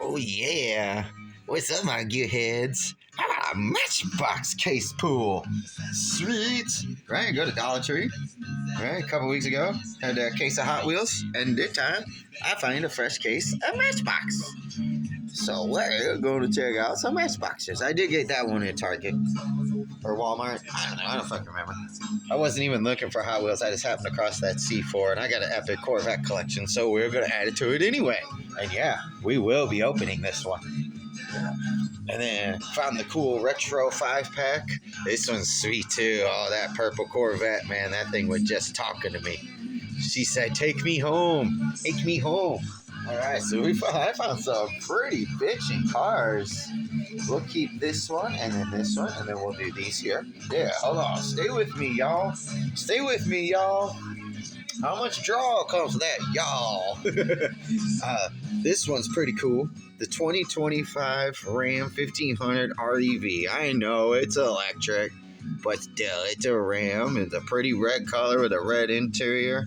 Oh yeah. What's up, my gearheads? How about a Matchbox case pool? Sweet. Right, go to Dollar Tree. Right, a couple weeks ago, had a case of Hot Wheels, and this time I find a fresh case of Matchbox. So we're going to check out some Matchboxes. I did get that one at Target or Walmart. I don't know. I don't fucking remember. I wasn't even looking for Hot Wheels. I just happened across that C4, and I got an epic Corvette collection, so we're going to add it to it anyway. And yeah, we will be opening this one. And then found the cool retro 5-pack. This one's sweet too. Oh, that purple Corvette, man, that thing was just talking to me. She said, "Take me home. Take me home." All right, so I found some pretty bitchin' cars. We'll keep this one and then this one, and then we'll do these here. Yeah, hold on. Stay with me, y'all. Stay with me, y'all. How much draw comes with that, y'all? This one's pretty cool. The 2025 Ram 1500 REV. I know it's electric, but still, it's a Ram. It's a pretty red color with a red interior.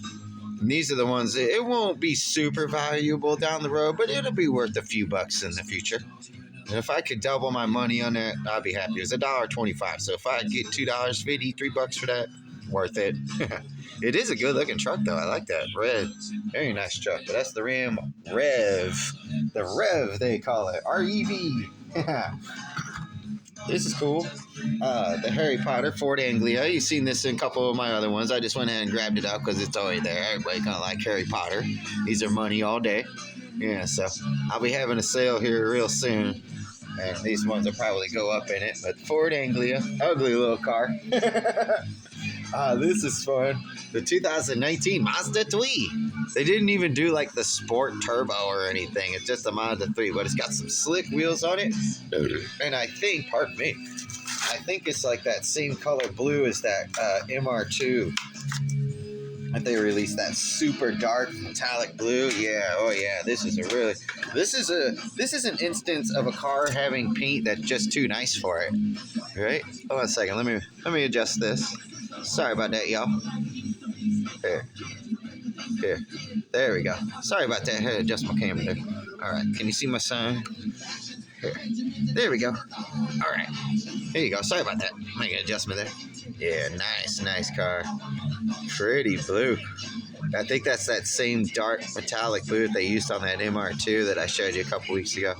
And these are the ones, it won't be super valuable down the road, but it'll be worth a few bucks in the future. And if I could double my money on that, I'd be happy. It was $1.25. So if I get $2.50, $3 for that, worth it. It is a good looking truck though. I like that red. Very nice truck. But that's the Ram Rev. The Rev they call it. REV. This is cool. The Harry Potter Ford Anglia. You've seen this in a couple of my other ones. I just went ahead and grabbed it up because it's already there. Everybody kind of like Harry Potter. These are money all day. Yeah, so I'll be having a sale here real soon. And these ones will probably go up in it. But Ford Anglia, ugly little car. This is fun. The 2019 Mazda 3. They didn't even do like the Sport Turbo or anything. It's just a Mazda 3, but it's got some slick wheels on it. And I think, pardon me, I think it's like that same color blue as that MR2. And they released that super dark metallic blue. Yeah, oh yeah, this is an instance of a car having paint that's just too nice for it. Right? Hold on a second, let me adjust this. Sorry about that, y'all. Here. There we go. Sorry about that. I had to adjust my camera there. All right. Can you see my sign? Here. There we go. All right. Here you go. Sorry about that. Make an adjustment there. Yeah, nice car. Pretty blue. I think that's that same dark metallic blue that they used on that MR2 that I showed you a couple weeks ago.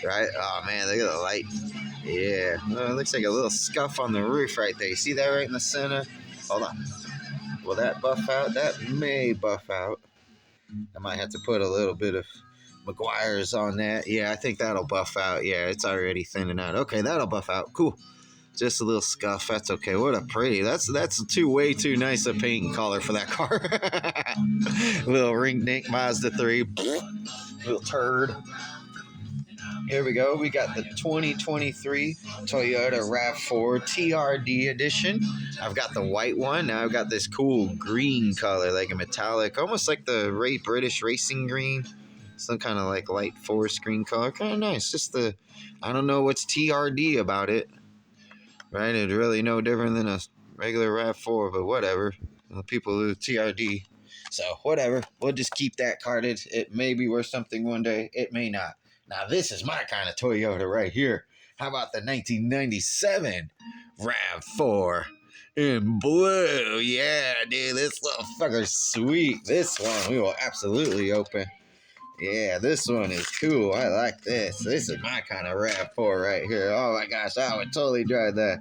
Right? Oh, man. Look at the light. Yeah. Oh, it looks like a little scuff on the roof right there. You see that right in the center? Hold on. Will that buff out? That may buff out. I might have to put a little bit of McGuire's on that. Yeah, I think that'll buff out. Yeah, it's already thinning out. Okay, that'll buff out. Cool. Just a little scuff. That's okay. What a pretty. That's way too nice a paint color for that car. Little ring-dink Mazda 3. Little turd. Here we go. We got the 2023 Toyota RAV4 TRD edition. I've got the white one. Now I've got this cool green color, like a metallic, almost like the British racing green. Some kind of like light forest green color. Kind of nice. Just I don't know what's TRD about it. Right? It's really no different than a regular RAV4, but whatever. People who TRD. So whatever. We'll just keep that carded. It may be worth something one day. It may not. Now, this is my kind of Toyota right here. How about the 1997 RAV4 in blue? Yeah, dude, this little fucker's sweet. This one we will absolutely open. Yeah, this one is cool. I like this. This is my kind of RAV4 right here. Oh, my gosh, I would totally drive that.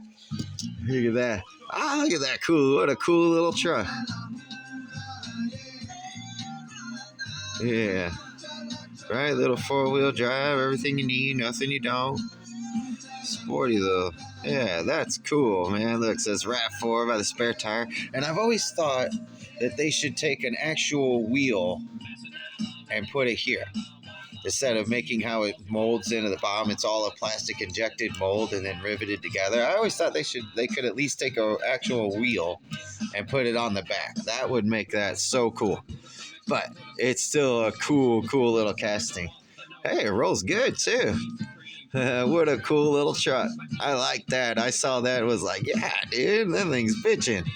Look at that. Ah, look at that cool. What a cool little truck. Yeah. Right, little 4-wheel drive, everything you need, nothing you don't. Sporty though. Yeah, that's cool, man. Look, it says RAV4 by the spare tire. And I've always thought that they should take an actual wheel and put it here. Instead of making how it molds into the bottom, it's all a plastic injected mold and then riveted together. I always thought they could at least take an actual wheel and put it on the back. That would make that so cool. But it's still a cool little casting. Hey, it rolls good, too. What a cool little truck. I like that. I saw that and was like, yeah, dude, that thing's bitching.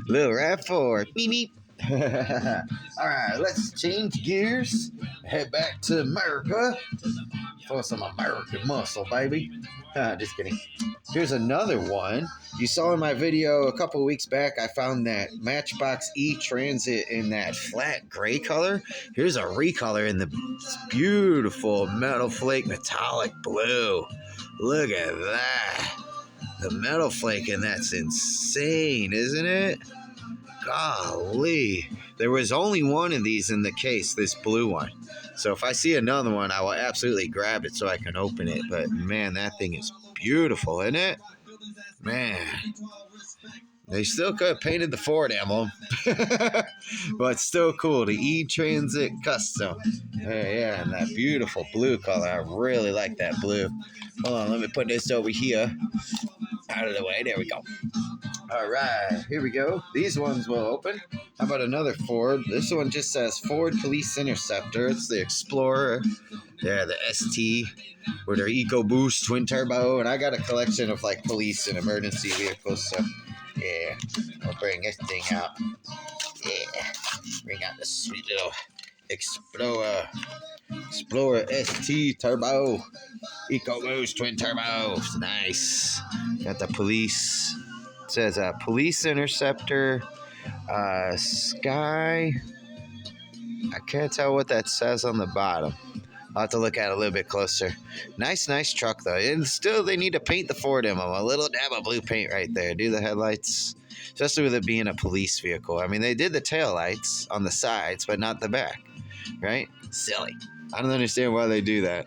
Little RAV4. Beep, beep. All right, let's change gears. Head back to America for some American muscle, baby. Just kidding. Here's another one. You saw in my video a couple weeks back, I found that Matchbox E-Transit in that flat gray color. Here's a recolor in the beautiful metal flake metallic blue. Look at that. The metal flake in that's insane, isn't it? Golly. There was only one of these in the case, this blue one. So if I see another one, I will absolutely grab it so I can open it. But man, that thing is beautiful, isn't it? Man. They still could have painted the Ford emblem. But still cool. The E-Transit Custom. Yeah, and that beautiful blue color. I really like that blue. Hold on, let me put this over here. Out of the way. There we go. All right, here we go. These ones will open. How about another Ford? This one just says Ford Police Interceptor. It's the Explorer. Yeah, the ST with their EcoBoost twin turbo. And I got a collection of like police and emergency vehicles. So, yeah, I'll bring this thing out. Yeah, bring out the sweet little Explorer ST turbo. EcoBoost twin turbo. Nice. Got the police. It says Police Interceptor, Sky. I can't tell what that says on the bottom. I'll have to look at it a little bit closer. Nice truck, though. And still, they need to paint the Ford emblem. A little dab of blue paint right there. Do the headlights. Especially with it being a police vehicle. I mean, they did the taillights on the sides, but not the back. Right? Silly. I don't understand why they do that.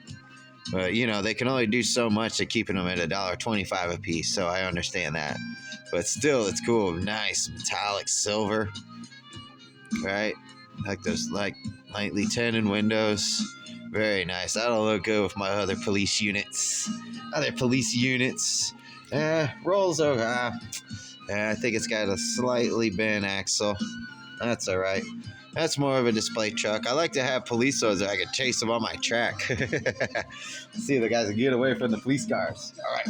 But, you know, they can only do so much at keeping them at $1.25 a piece. So I understand that. But still, it's cool. Nice metallic silver. Right? Like those lightly tinted windows. Very nice. That'll look good with my other police units. Rolls over. I think it's got a slightly bent axle. That's all right. That's more of a display truck. I like to have police so I can chase them on my track. See if the guys can get away from the police cars. All right.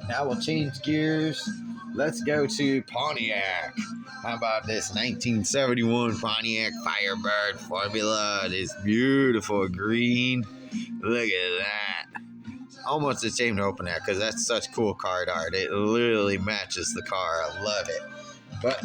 Now we'll change gears. Let's go to Pontiac. How about this 1971 Pontiac Firebird Formula? This beautiful green. Look at that. Almost ashamed to open that because that's such cool card art. It literally matches the car. I love it. But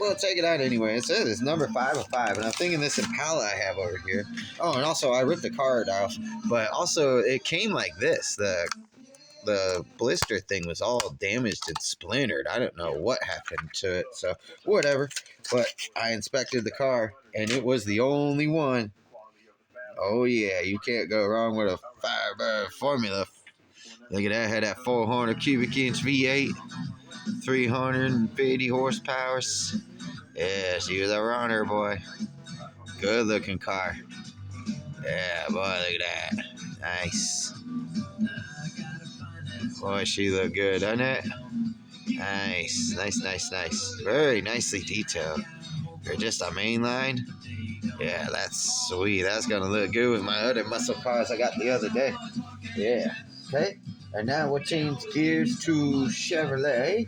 we'll take it out anyway. It says it's number 5 of 5. And I'm thinking this Impala I have over here. Oh, and also I ripped the card off. But also it came like this. The blister thing was all damaged and splintered. I don't know what happened to it, so whatever. But I inspected the car, and it was the only one. Oh, yeah, you can't go wrong with a Firebird Formula. Look at that, had that 400 cubic inch V8, 350 horsepower. Yeah, she was a runner, boy. Good looking car. Yeah, boy, look at that. Nice. Boy, she look good, doesn't it? Nice. Very nicely detailed. For just a main line. Yeah, that's sweet. That's gonna look good with my other muscle cars I got the other day. Yeah. Okay. And now we'll change gears to Chevrolet.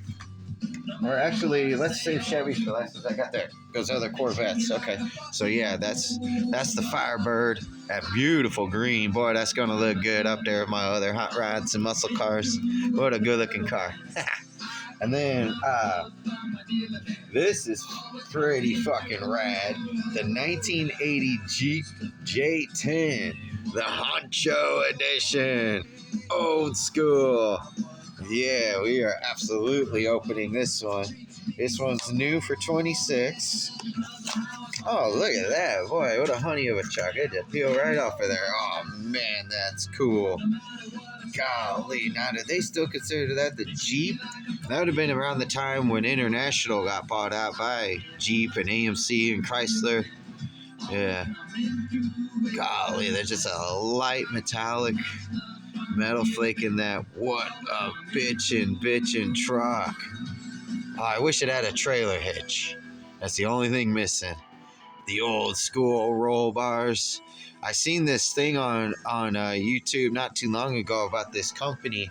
Or actually, let's save Chevys for last, since I got those other Corvettes. Okay. So yeah, that's the Firebird. That beautiful green. Boy, that's gonna look good up there with my other hot rods and muscle cars. What a good looking car. And then this is pretty fucking rad. The 1980 Jeep J10, the Honcho edition, old school. Yeah, we are absolutely opening this one. This one's new for 26. Oh, look at that. Boy, what a honey of a chuck. It just peel right off of there. Oh, man, that's cool. Golly. Now, do they still consider that the Jeep? That would have been around the time when International got bought out by Jeep and AMC and Chrysler. Yeah. Golly, there's just a light metallic metal flake in that. What a bitchin' truck. Oh, I wish it had a trailer hitch. That's the only thing missing. The old school roll bars. I seen this thing on YouTube not too long ago about this company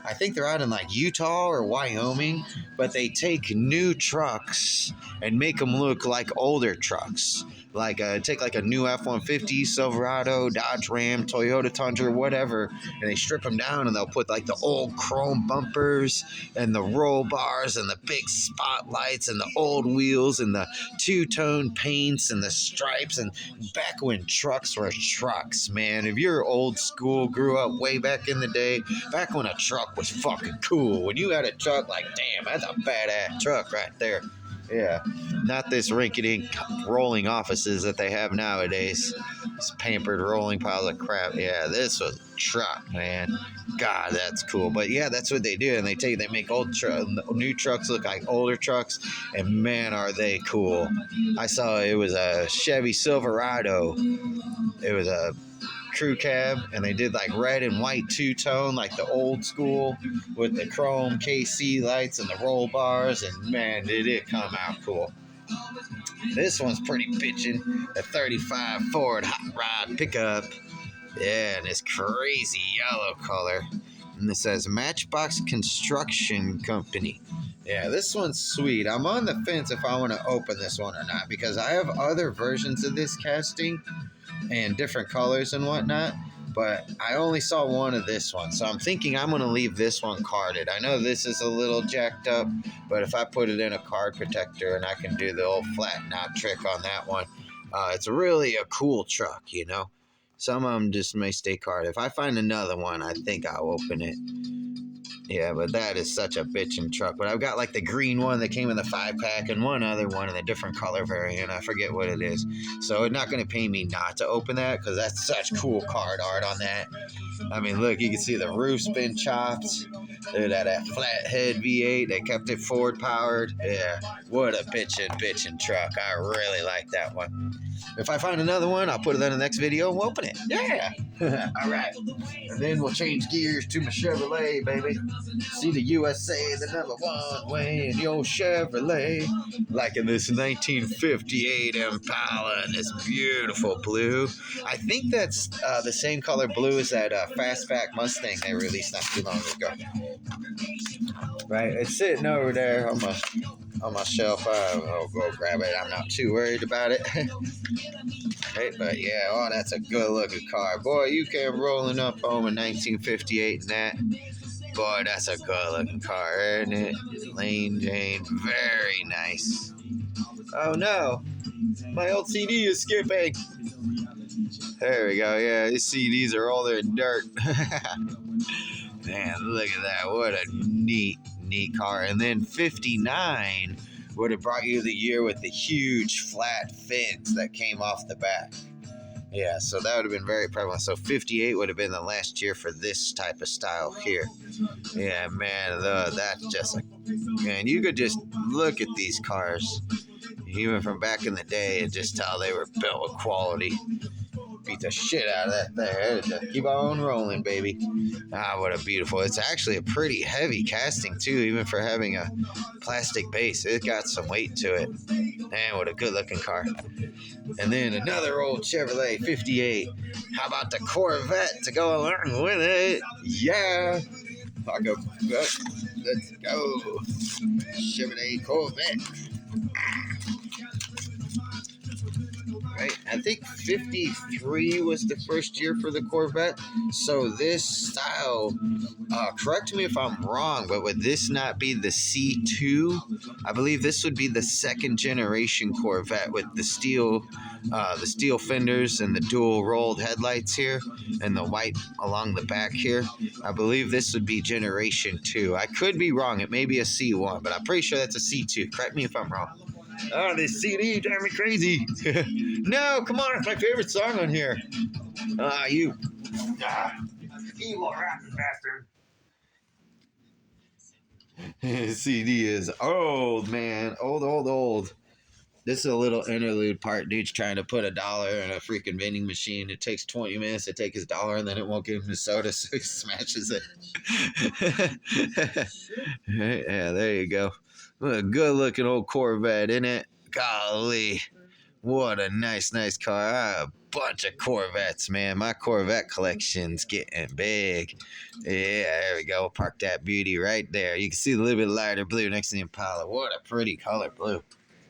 I think they're out in like Utah or Wyoming, but they take new trucks and make them look like older trucks. Like take like a new F-150, Silverado, Dodge Ram, Toyota Tundra, whatever, and they strip them down and they'll put like the old chrome bumpers and the roll bars and the big spotlights and the old wheels and the two-tone paints and the stripes. And back when trucks were trucks, man, if you're old school, grew up way back in the day, back when a truck was fucking cool, when you had a truck, like, damn, that's a badass truck right there. Yeah, not this rinky-dink rolling offices that they have nowadays. These pampered rolling piles of crap. Yeah, this was a truck, man. God, that's cool. But yeah, that's what they do, and they make new trucks look like older trucks, and man, are they cool. I saw it was a Chevy Silverado. It was a crew cab, and they did like red and white two-tone, like the old school with the chrome KC lights and the roll bars, and man, did it come out cool. This one's pretty bitchin', a 35 Ford hot rod pickup. Yeah, and it's crazy yellow color, and it says Matchbox Construction Company. Yeah, this one's sweet. I'm on the fence if I want to open this one or not, because I have other versions of this casting and different colors and whatnot, but I only saw one of this one, so I'm thinking I'm going to leave this one carded. I know this is a little jacked up, but if I put it in a card protector and I can do the old flat knot trick on that one, it's really a cool truck, you know. Some of them just may stay carded. If I find another one, I think I'll open it. Yeah, but that is such a bitchin' truck. But I've got like the green one that came in the 5-pack and one other one in a different color variant. I forget what it is. So it's not going to pay me not to open that, because that's such cool card art on that. I mean, look, you can see the roof's been chopped. Look at that flathead V8. They kept it Ford powered. Yeah, what a bitchin' truck. I really like that one. If I find another one, I'll put it in the next video and we'll open it. Yeah. All right. And then we'll change gears to my Chevrolet, baby. See the USA, the #1 way in your Chevrolet. Like in this 1958 Impala in this beautiful blue. I think that's the same color blue as that Fastback Mustang they released not too long ago. Right, it's sitting over there on my shelf. I'll go grab it. I'm not too worried about it. Right, but yeah, oh, that's a good looking car. Boy, you came rolling up home in 1958 and that. Boy, that's a good looking car, isn't it? Lane Jane, very nice. Oh no, my old CD is skipping. There we go. Yeah, these CDs are all there in dirt. Man, look at that. What a neat car. And then 59 would have brought you the year with the huge flat fins that came off the back. Yeah, so that would have been very prevalent. So 58 would have been the last year for this type of style here. Yeah, man, that's just like, man, you could just look at these cars, even from back in the day, and just tell they were built with quality. Beat the shit out of that there. Just keep on rolling, baby. Ah, what a beautiful. It's actually a pretty heavy casting, too, even for having a plastic base. It got some weight to it. Man, what a good-looking car. And then another old Chevrolet 58. How about the Corvette to go along with it? Yeah. I'll go. Let's go. Chevrolet Corvette. Right, I think 53 was the first year for the Corvette. So this style, correct me if I'm wrong, but would this not be the C2? I believe this would be the second generation Corvette with the steel fenders and the dual rolled headlights here and the white along the back here. I believe this would be generation 2. I could be wrong. It may be a C1, but I'm pretty sure that's a C2. Correct me if I'm wrong. Oh, this CD drives me crazy. No, come on, it's my favorite song on here. You. Evil rapping bastard. CD is old, man. Old. This is a little interlude part. Dude's trying to put $1 in a freaking vending machine. It takes 20 minutes to take his $1, and then it won't give him his soda, so he smashes it. Yeah, there you go. What a good-looking old Corvette, isn't it? Golly. What a nice car. A bunch of Corvettes, man. My Corvette collection's getting big. Yeah, there we go. Park that beauty right there. You can see a little bit lighter blue next to the Impala. What a pretty color blue.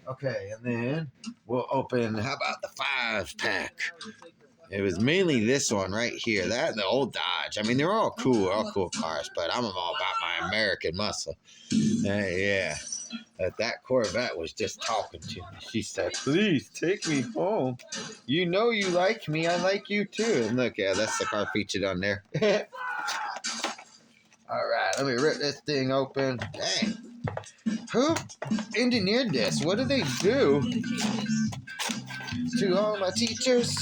Okay, and then we'll open, how about the 5-pack? It was mainly this one right here. That and the old Dodge. I mean, they're all cool cars, but I'm all about my American muscle. Yeah. That Corvette was just talking to me. She said, please take me home. You know you like me. I like you too. And look, yeah, that's the car featured on there. All right, let me rip this thing open. Dang. Who engineered this? What did they do? To all my teachers,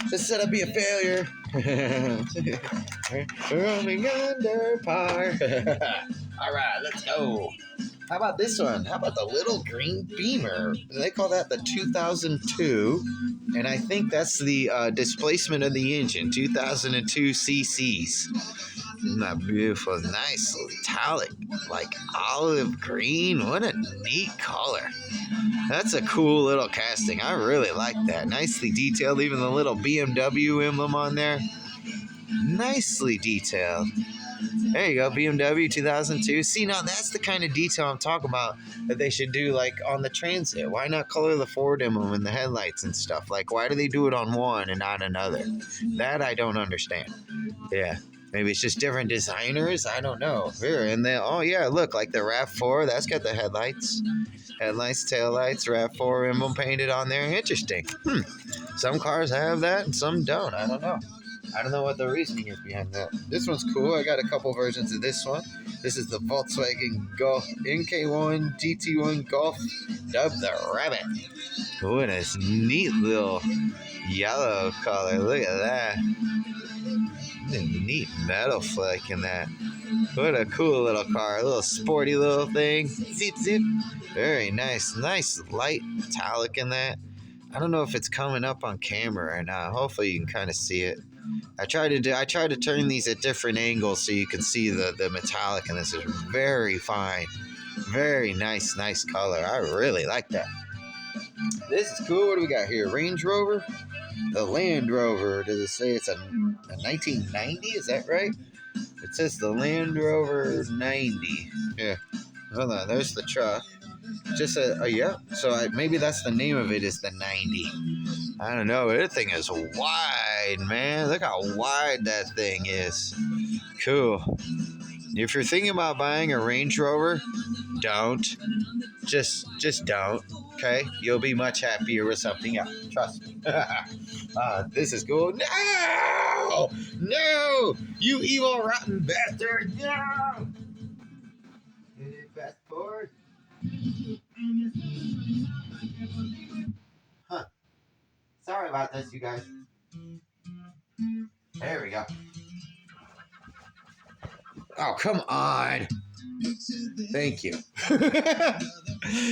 this said I'd be a failure. Roaming under par. All right, let's go. How about this one? How about the little green Beamer? They call that the 2002, and I think that's the displacement of the engine, 2002 cc's. Isn't that beautiful? Nice metallic, like olive green. What a neat color. That's a cool little casting. I really like that. Nicely detailed, even the little BMW emblem on there. Nicely detailed. There you go, BMW 2002. See, now that's the kind of detail I'm talking about that they should do, like, on the Transit. Why not color the Ford emblem and the headlights and stuff? Like, why do they do it on one and not another? That I don't understand. Yeah, maybe it's just different designers. I don't know. Here, and then, oh, yeah, look, like the RAV4, that's got the headlights. Headlights, taillights, RAV4 emblem painted on there. Interesting. Some cars have that and some don't. I don't know. I don't know what the reasoning is behind that. This one's cool. I got a couple versions of this one. This is the Volkswagen Golf NK1 GT1 Golf, dubbed the Rabbit. What a neat little yellow color. Look at that. A neat metal flake in that. What a cool little car. A little sporty little thing. Zip, zip. Very nice. Nice light metallic in that. I don't know if it's coming up on camera or not. Hopefully you can kind of see it. I try to turn these at different angles so you can see the metallic, and this is very fine. Very nice color. I really like that. This is cool. What do we got here? Range Rover? The Land Rover. Does it say it's a 1990? Is that right? It says the Land Rover 90. Yeah. Hold on. There's the truck. Just yeah. So maybe that's the name of it, is the 90. I don't know. That thing is wide, man. Look how wide that thing is. Cool. If you're thinking about buying a Range Rover, don't. Just don't. Okay? You'll be much happier with something else. Trust me. This is cool. No! No! You evil, rotten bastard! No! Fast forward. Huh. Sorry about this, you guys. There we go. Oh, come on. Thank you.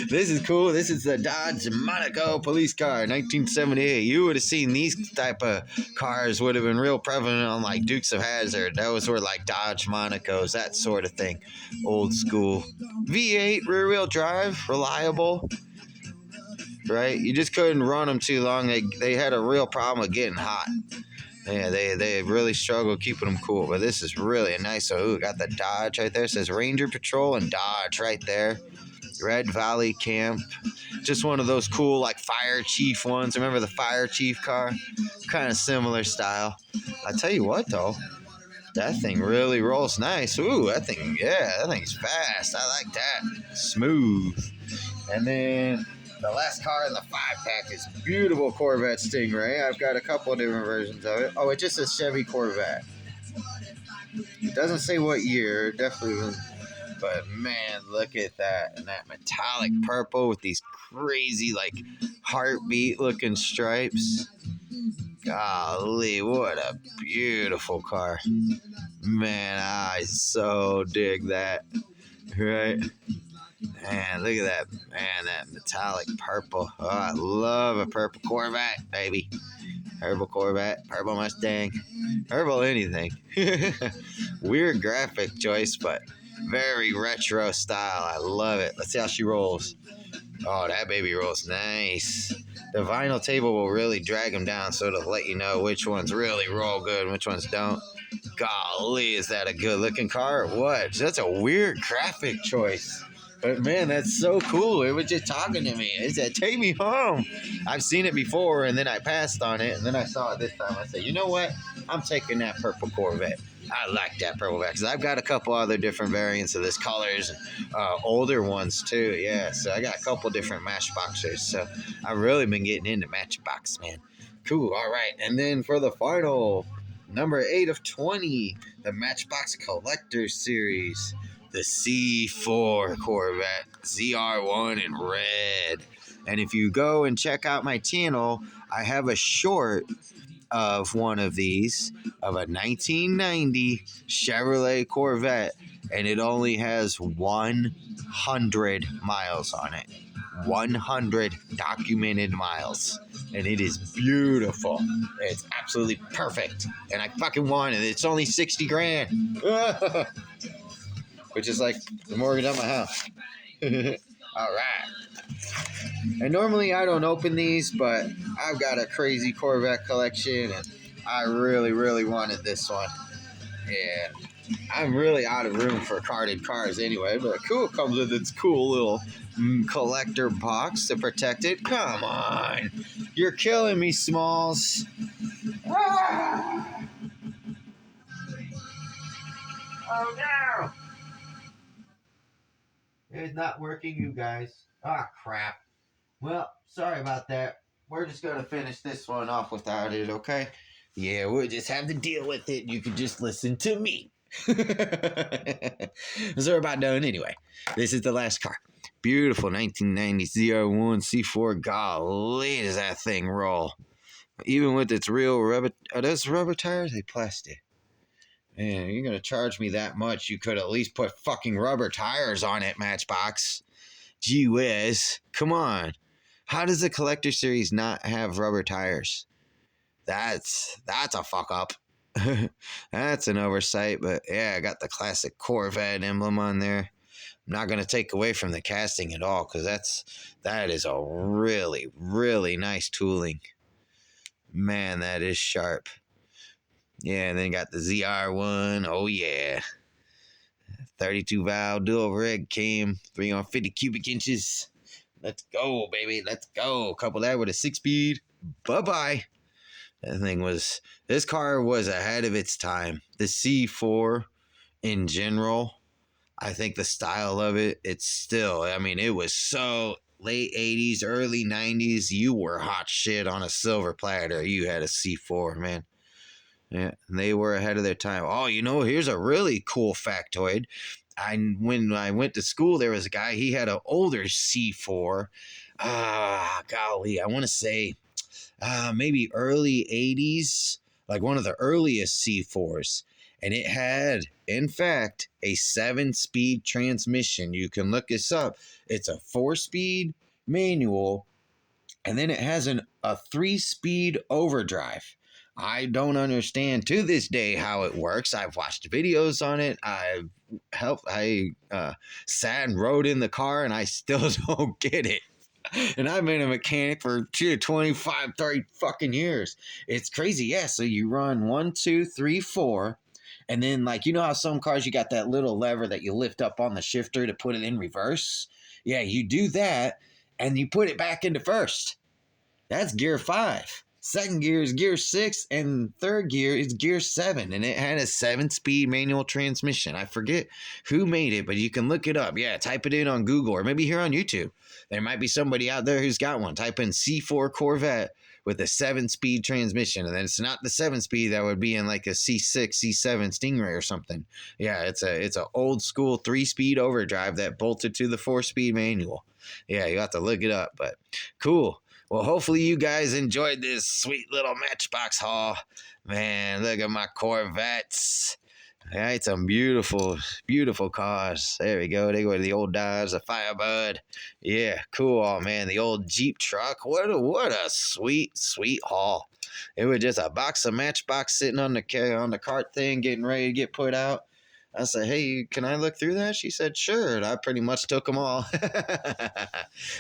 This is cool. This is the Dodge Monaco police car, 1978. You would have seen these type of cars would have been real prevalent on like Dukes of Hazzard. Those were like Dodge Monacos, that sort of thing. Old school. V8, rear wheel drive, reliable. Right? You just couldn't run them too long. They had a real problem with getting hot. Yeah, they really struggle keeping them cool, but this is really a nice. So, got the Dodge right there. It says Ranger Patrol and Dodge right there. Red Valley Camp. Just one of those cool, like, Fire Chief ones. Remember the Fire Chief car? Kind of similar style. I tell you what, though. That thing really rolls nice. Ooh, that thing's fast. I like that. Smooth. And then the last car in the 5-pack is beautiful Corvette Stingray. I've got a couple of different versions of it. Oh, it just says Chevy Corvette. It doesn't say what year. Definitely. But, man, look at that. And that metallic purple with these crazy, like, heartbeat-looking stripes. Golly, what a beautiful car. Man, I so dig that. Right? Man, look at that. Man, that metallic purple. Oh, I love a purple Corvette, baby. Purple Corvette, purple Mustang, purple anything. Weird graphic choice, but very retro style. I love it. Let's see how she rolls. Oh, that baby rolls nice. The vinyl table will really drag them down, so it'll let you know which ones really roll good and which ones don't. Golly, is that a good looking car or what? That's a weird graphic choice. But man, that's so cool. It was just talking to me. It said, take me home. I've seen it before, and then I passed on it, and then I saw it this time. I said, you know what? I'm taking that purple Corvette. I like that purple Corvette because I've got a couple other different variants of this colors, older ones too. Yeah, so I got a couple different Matchboxers. So I've really been getting into Matchbox, man. Cool. All right, and then for the final number 8 of 20, the Matchbox Collector Series, the C4 Corvette ZR1 in red. And if you go and check out my channel, I have a short of one of these, of a 1990 Chevrolet Corvette, and it only has 100 miles on it. 100 documented miles. And it is beautiful. It's absolutely perfect. And I fucking want it. It's only 60 grand. Which is like the mortgage on my house. All right. And normally I don't open these, but I've got a crazy Corvette collection, and I really, really wanted this one. And I'm really out of room for carded cars anyway, but cool, it comes with its cool little collector box to protect it. Come on. You're killing me, Smalls. Ah! Oh, no. It's not working, you guys. Ah, crap. Well, sorry about that. We're just going to finish this one off without it, okay? Yeah, we'll just have to deal with it. You can just listen to me. So we're about done anyway. This is the last car. Beautiful 1990 ZR1 C4. Golly, does that thing roll. Even with its real rubber... Are those rubber tires? They plastic. Man, you're going to charge me that much. You could at least put fucking rubber tires on it, Matchbox. Gee whiz. Come on. How does the Collector Series not have rubber tires? That's a fuck up. That's an oversight, but yeah, I got the classic Corvette emblem on there. I'm not going to take away from the casting at all, because that is a really, really nice tooling. Man, that is sharp. Yeah, and then got the ZR1. Oh, yeah. 32 valve dual red cam, 350 cubic inches. Let's go, baby. Let's go. Couple that with a 6-speed. Bye-bye. This car was ahead of its time. The C4 in general, I think the style of it, it's still, I mean, it was so late 80s, early 90s. You were hot shit on a silver platter. You had a C4, man. Yeah, they were ahead of their time. Oh, you know, here's a really cool factoid. When I went to school, there was a guy, he had an older C4. Golly, I want to say maybe early 80s, like one of the earliest C4s. And it had, in fact, a 7-speed transmission. You can look this up. It's a 4-speed manual, and then it has a 3-speed overdrive. I don't understand to this day how it works. I've watched videos on it. I sat and rode in the car, and I still don't get it. And I've been a mechanic for 25, 30 fucking years. It's crazy. Yeah, so you run 1, 2, 3, 4. And then, like, you know how some cars, you got that little lever that you lift up on the shifter to put it in reverse? Yeah, you do that, and you put it back into first. That's gear 5. Second gear is gear 6, and third gear is gear 7, and it had a 7-speed manual transmission. I forget who made it, but you can look it up. Yeah, type it in on Google, or maybe here on YouTube. There might be somebody out there who's got one. Type in C4 Corvette with a 7-speed transmission, and then it's not the 7-speed that would be in like a C6, C7 Stingray or something. Yeah, it's a old school 3-speed overdrive that bolted to the 4-speed manual. Yeah, you have to look it up, but cool. Well, hopefully you guys enjoyed this sweet little Matchbox haul. Man, look at my Corvettes. All right, some beautiful, beautiful cars. There we go. They go to the old Dodge, the Firebird. Yeah, cool. Oh, man, the old Jeep truck. What a sweet, sweet haul. It was just a box of Matchbox sitting on the cart thing, getting ready to get put out. I said, hey, can I look through that? She said, sure. And I pretty much took them all.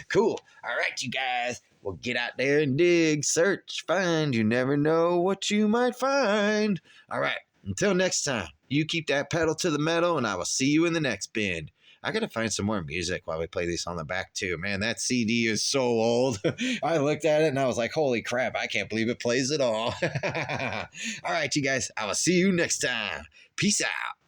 Cool. All right, you guys. Well, get out there and dig, search, find. You never know what you might find. All right, until next time, you keep that pedal to the metal, and I will see you in the next bend. I gotta find some more music while we play these on the back too. Man, that CD is so old. I looked at it and I was like, holy crap, I can't believe it plays at all. All right, you guys, I will see you next time. Peace out.